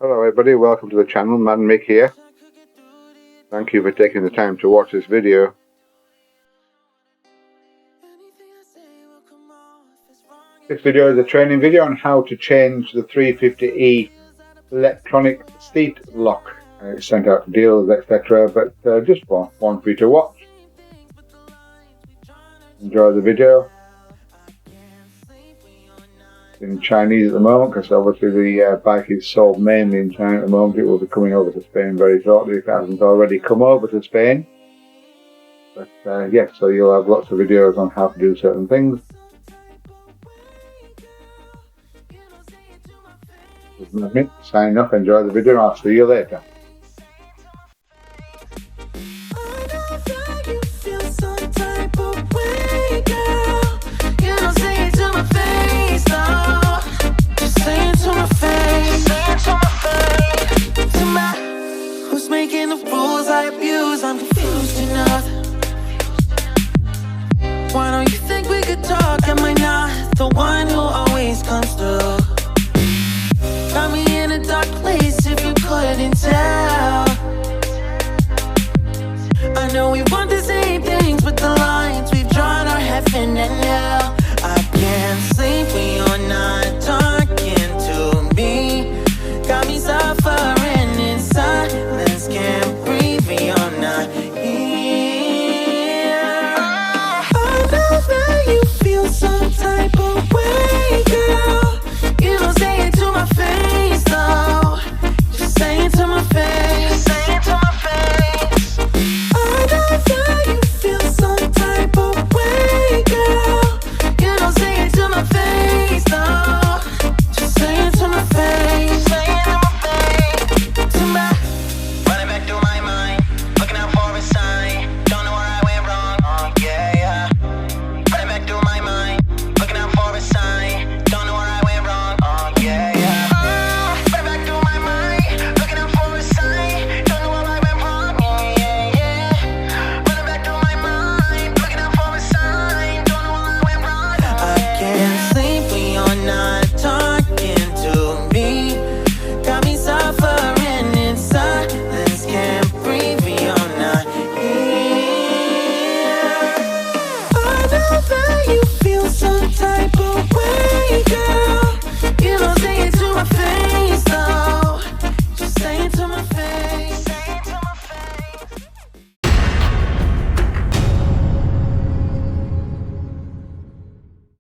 Hello everybody, welcome to the channel, Man Mick here. Thank you for taking the time to watch this video. This video is a training video on how to change the 350E electronic seat lock. It's sent out to dealers, etc., but just one for you to watch. Enjoy the video. In Chinese at the moment, because obviously the bike is sold mainly in China at the moment. It will be coming over to Spain very shortly if it hasn't already come over to Spain. But yes, so you'll have lots of videos on how to do certain things. Signing off, enjoy the video, and I'll see you later. Making the rules I abuse, I'm confused enough. Why don't you think we could talk? Am I not the one